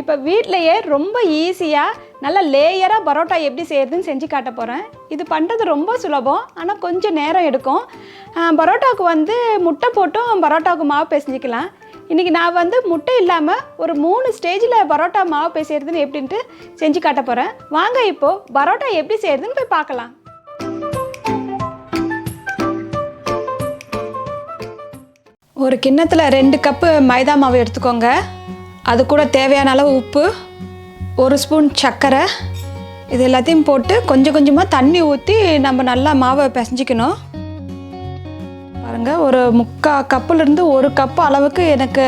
இப்போ வீட்டிலையே ரொம்ப ஈஸியாக நல்ல லேயராக பரோட்டா எப்படி செய்யறதுன்னு செஞ்சு காட்ட போகிறேன். இது பண்ணுறது ரொம்ப சுலபம், ஆனால் கொஞ்சம் நேரம் எடுக்கும். பரோட்டாவுக்கு வந்து முட்டை போட்டும் பரோட்டாவுக்கு மாவு பிசைஞ்சிக்கலாம். இன்றைக்கி நான் வந்து முட்டை இல்லாமல் ஒரு 3 ஸ்டேஜில் பரோட்டா மாவு பிசைறதுன்னு எப்படின்ட்டு செஞ்சு காட்ட போகிறேன். வாங்க இப்போது பரோட்டா எப்படி செய்யறதுன்னு போய் பார்க்கலாம். ஒரு கிண்ணத்தில் 2 கப்பு மைதா மாவு எடுத்துக்கோங்க. அது கூட தேவையான அளவு உப்பு, 1 ஸ்பூன் சர்க்கரை, இது எல்லாத்தையும் போட்டு கொஞ்சம் கொஞ்சமாக தண்ணி ஊற்றி நம்ம நல்லா மாவை பிசைஞ்சிக்கணும். பாருங்கள், ஒரு 3/4 கப்புலேருந்து 1 கப்பு அளவுக்கு எனக்கு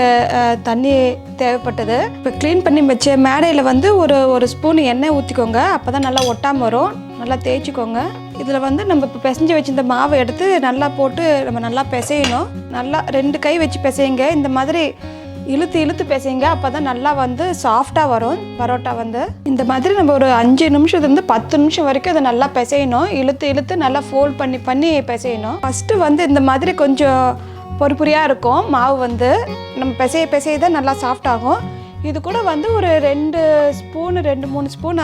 தண்ணி தேவைப்பட்டது. இப்போ க்ளீன் பண்ணி வச்ச மேடையில் வந்து ஒரு ஸ்பூன் எண்ணெய் ஊற்றிக்கோங்க. அப்போ தான் நல்லா ஒட்டாமல் வரும். நல்லா தேய்ச்சிக்கோங்க. இதில் வந்து நம்ம இப்போ பிசைஞ்சு வச்சுருந்த மாவை எடுத்து நல்லா போட்டு நம்ம நல்லா பிசையணும். நல்லா 2 கை வச்சு பிசையுங்க. இந்த மாதிரி இழுத்து பிசைங்க. அப்போ தான் நல்லா வந்து சாஃப்டாக வரும் பரோட்டா. வந்து இந்த மாதிரி நம்ம ஒரு 5 நிமிஷத்துலேருந்து 10 நிமிஷம் வரைக்கும் அதை நல்லா பிசையணும். இழுத்து நல்லா ஃபோல்ட் பண்ணி பிசையணும். ஃபஸ்ட்டு வந்து இந்த மாதிரி கொஞ்சம் பொறியாக இருக்கும் மாவு. வந்து நம்ம பிசைய தான் நல்லா சாஃப்டாகும். இது கூட வந்து ஒரு 2-3 ஸ்பூன்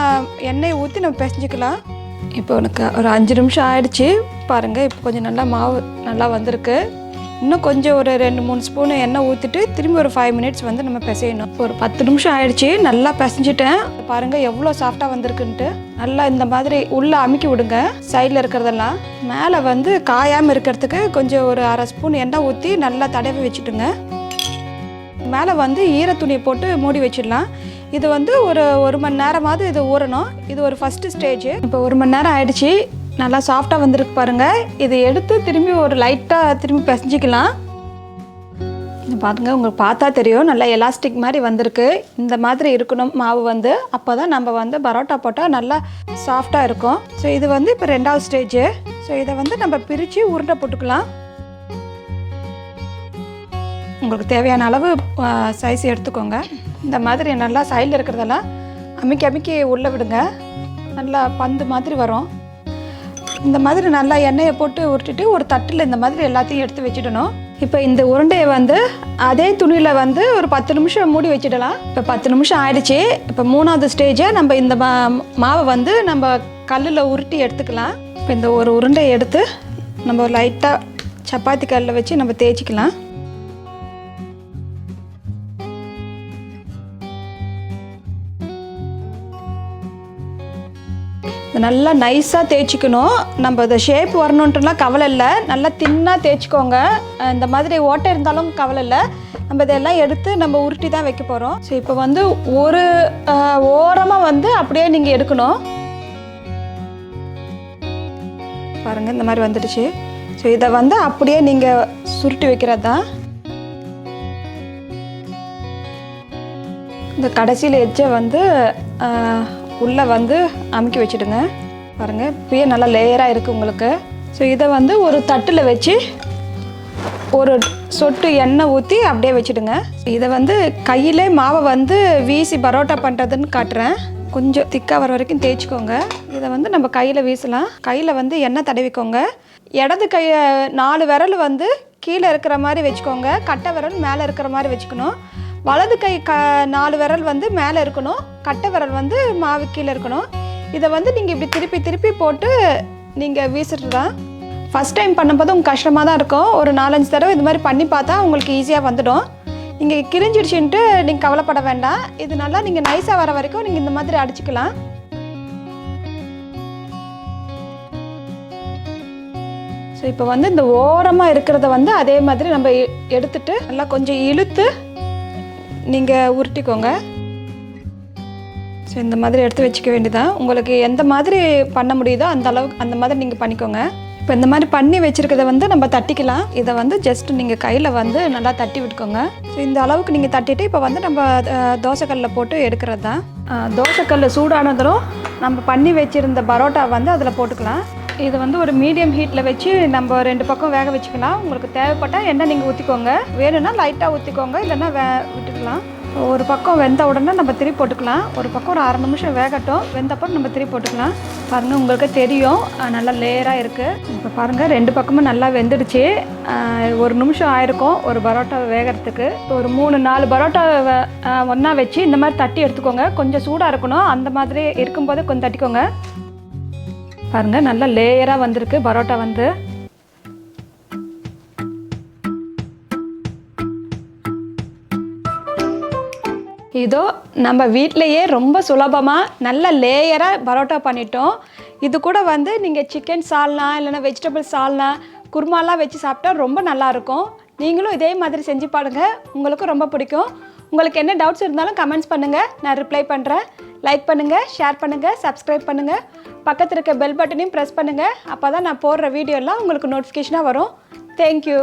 எண்ணெய் ஊற்றி நம்ம பிசைஞ்சிக்கலாம். இப்போ எனக்கு ஒரு 5 நிமிஷம் ஆயிடுச்சு. பாருங்கள், இப்போ கொஞ்சம் நல்லா மாவு நல்லா வந்திருக்கு. இன்னும் கொஞ்சம் ஒரு 2-3 ஸ்பூன் எண்ணெய் ஊற்றிட்டு திரும்பி ஒரு 5 மினிட்ஸ் வந்து நம்ம பிசையணும். ஒரு 10 நிமிஷம் ஆயிடுச்சு. நல்லா பிசைஞ்சிட்டேன். பாருங்கள் எவ்வளோ சாஃப்டாக வந்திருக்குன்ட்டு. நல்லா இந்த மாதிரி உள்ளே அமுக்கி விடுங்க. சைடில் இருக்கிறதெல்லாம் மேலே வந்து காயாமல் இருக்கிறதுக்கு கொஞ்சம் ஒரு 1/2 ஸ்பூன் எண்ணெய் ஊற்றி நல்லா தடவி வச்சுட்டுங்க. மேலே வந்து ஈர துணியை போட்டு மூடி வச்சிடலாம். இது வந்து ஒரு மணி நேரமாவது இது ஊறணும். இது ஒரு ஃபஸ்ட்டு ஸ்டேஜ். இப்போ 1 மணி நேரம் ஆயிடுச்சு. நல்லா சாஃப்டாக வந்திருக்கு பாருங்கள். இதை எடுத்து திரும்பி ஒரு லைட்டாக திரும்பி பிசைஞ்சிக்கலாம். பாருங்கள், உங்களுக்கு பார்த்தா தெரியும் நல்லா எலாஸ்டிக் மாதிரி வந்திருக்கு. இந்த மாதிரி இருக்கணும் மாவு வந்து. அப்போ தான் நம்ம வந்து பரோட்டா போட்டால் நல்லா சாஃப்டாக இருக்கும். ஸோ இது வந்து இப்போ 2வது ஸ்டேஜு. ஸோ இதை வந்து நம்ம பிரித்து உருண்டை போட்டுக்கலாம். உங்களுக்கு தேவையான அளவு சைஸ் எடுத்துக்கோங்க. இந்த மாதிரி நல்லா சைடில் இருக்கிறதெல்லாம் அமுக்கி உள்ளே விடுங்க. நல்லா பந்து மாதிரி வரும். இந்த மாதிரி நல்லா எண்ணெயை போட்டு உருட்டிட்டு ஒரு தட்டில் இந்த மாதிரி எல்லாத்தையும் எடுத்து வச்சிடணும். இப்போ இந்த உருண்டையை வந்து அதே துணியில் வந்து ஒரு 10 நிமிஷம் மூடி வச்சிடலாம். இப்போ 10 நிமிஷம் ஆயிடுச்சு. இப்போ 3வது ஸ்டேஜை நம்ம இந்த மாவை வந்து நம்ம கல்லில் உருட்டி எடுத்துக்கலாம். இப்போ இந்த ஒரு உருண்டையை எடுத்து நம்ம லைட்டாக சப்பாத்தி கல்லில் வச்சு நம்ம தேய்ச்சிக்கலாம். நல்லா நைஸாக தேய்ச்சிக்கணும். நம்ம இந்த ஷேப் வரணுன்ட்டுலாம் கவலை இல்லை. நல்லா தின்னாக தேய்ச்சிக்கோங்க. இந்த மாதிரி ஓட்டை இருந்தாலும் கவலை இல்லை. நம்ம இதெல்லாம் எடுத்து நம்ம உருட்டி தான் வைக்க போகிறோம். ஸோ இப்போ வந்து ஒரு ஓரமாக வந்து அப்படியே நீங்கள் எடுக்கணும். பாருங்கள், இந்த மாதிரி வந்துடுச்சு. ஸோ இதை வந்து அப்படியே நீங்கள் சுருட்டி வைக்கிறது தான். இந்த கடைசியில் எட்ஜை வந்து உள்ளே வந்து அமுக்கி வச்சுடுங்க. பாருங்கள், இப்பயே நல்லா லேயராக இருக்குது உங்களுக்கு. ஸோ இதை வந்து ஒரு தட்டில் வச்சு ஒரு சொட்டு எண்ணெய் ஊற்றி அப்படியே வச்சுடுங்க. இதை வந்து கையிலே மாவை வந்து வீசி பரோட்டா பண்ணுறதுன்னு காட்டுறேன். கொஞ்சம் திக்காக வர வரைக்கும் தேய்ச்சிக்கோங்க. இதை வந்து நம்ம கையில் வீசலாம். கையில் வந்து எண்ணெய் தடவிக்கோங்க. இடது கையை 4 விரல் வந்து கீழே இருக்கிற மாதிரி வச்சுக்கோங்க. கட்டை விரல் மேலே இருக்கிற மாதிரி வச்சுக்கணும். வலது கை 4 விரல் வந்து மேலே இருக்கணும். கட்டை விரல் வந்து மாவு கீழே இருக்கணும். இதை வந்து நீங்கள் இப்படி திருப்பி போட்டு நீங்கள் வீசுறது தான். ஃபஸ்ட் டைம் பண்ணும்போது உங்களுக்கு கஷ்டமாக தான் இருக்கும். ஒரு 4-5 தடவை இது மாதிரி பண்ணி பார்த்தா உங்களுக்கு ஈஸியாக வந்துடும். நீங்கள் கிழிஞ்சிடுச்சுன்ட்டு நீங்கள் கவலைப்பட வேண்டாம். இது நல்லா நீங்கள் நைஸாக வர வரைக்கும் நீங்கள் இந்த மாதிரி அடிச்சுக்கலாம். ஸோ இப்போ வந்து இந்த ஓரமாக இருக்கிறத வந்து அதே மாதிரி நம்ம எடுத்துட்டு நல்லா கொஞ்சம் இழுத்து நீங்கள் உருட்டிக்கோங்க. ஸோ இந்த மாதிரி எடுத்து வச்சுக்க வேண்டியதான். உங்களுக்கு எந்த மாதிரி பண்ண முடியுதோ அந்த மாதிரி நீங்கள் பண்ணிக்கோங்க. இப்போ இந்த மாதிரி பண்ணி வச்சுருக்கதை வந்து நம்ம தட்டிக்கலாம். இதை வந்து ஜஸ்ட் நீங்கள் கையில் வந்து நல்லா தட்டி விட்டுக்கோங்க. ஸோ இந்த அளவுக்கு நீங்கள் தட்டிட்டு இப்போ வந்து நம்ம தோசைக்கல்லில் போட்டு எடுக்கிறது தான். தோசைக்கல் சூடானதும் நம்ம பண்ணி வச்சுருந்த பரோட்டா வந்து அதில் போட்டுக்கலாம். இது வந்து ஒரு மீடியம் ஹீட்டில் வச்சு நம்ம 2 பக்கம் வேக வச்சுக்கலாம். உங்களுக்கு தேவைப்பட்டால் எண்ணெய் நீங்கள் ஊற்றிக்கோங்க. வேணும்னா லைட்டாக ஊற்றிக்கோங்க, இல்லைன்னா விட்டுக்கலாம். ஒரு பக்கம் வெந்த உடனே நம்ம திருப்பி போட்டுக்கலாம். ஒரு பக்கம் ஒரு 1/2 நிமிஷம் வேகட்டும். வெந்தப்பறம் நம்ம திருப்பி போட்டுக்கலாம். பாருங்கள், உங்களுக்கு தெரியும் நல்லா லேயராக இருக்குது. இப்போ பாருங்கள் 2 பக்கமும் நல்லா வெந்துடுச்சு. 1 நிமிஷம் ஆயிருக்கும் ஒரு பரோட்டா வேகிறதுக்கு. ஒரு 3-4 பரோட்டா ஒன்றா வச்சு இந்த மாதிரி தட்டி எடுத்துக்கோங்க. கொஞ்சம் சூடாக இருக்கணும். அந்த மாதிரி இருக்கும்போது கொஞ்சம் தட்டிக்கோங்க. பாருங்கள், நல்லா லேயராக வந்திருக்கு பரோட்டா வந்து. இதோ நம்ம வீட்டிலையே ரொம்ப சுலபமாக நல்ல லேயராக பரோட்டா பண்ணிட்டோம். இது கூட வந்து நீங்கள் சிக்கன் சால்னா இல்லைனா வெஜிடபிள் சால்னா குருமாலாம் வச்சு சாப்பிட்டா ரொம்ப நல்லாயிருக்கும். நீங்களும் இதே மாதிரி செஞ்சு பாருங்கள், உங்களுக்கும் ரொம்ப பிடிக்கும். உங்களுக்கு என்ன டவுட்ஸ் இருந்தாலும் கமெண்ட்ஸ் பண்ணுங்கள், நான் ரிப்ளை பண்ணுறேன். லைக் பண்ணுங்கள், ஷேர் பண்ணுங்கள், சப்ஸ்கிரைப் பண்ணுங்கள். பக்கத்தில் இருக்க பெல் பட்டனையும் ப்ரெஸ் பண்ணுங்கள். அப்போ தான் நான் போடுற வீடியோலாம் உங்களுக்கு நோட்டிஃபிகேஷனாக வரும். தேங்க்யூ.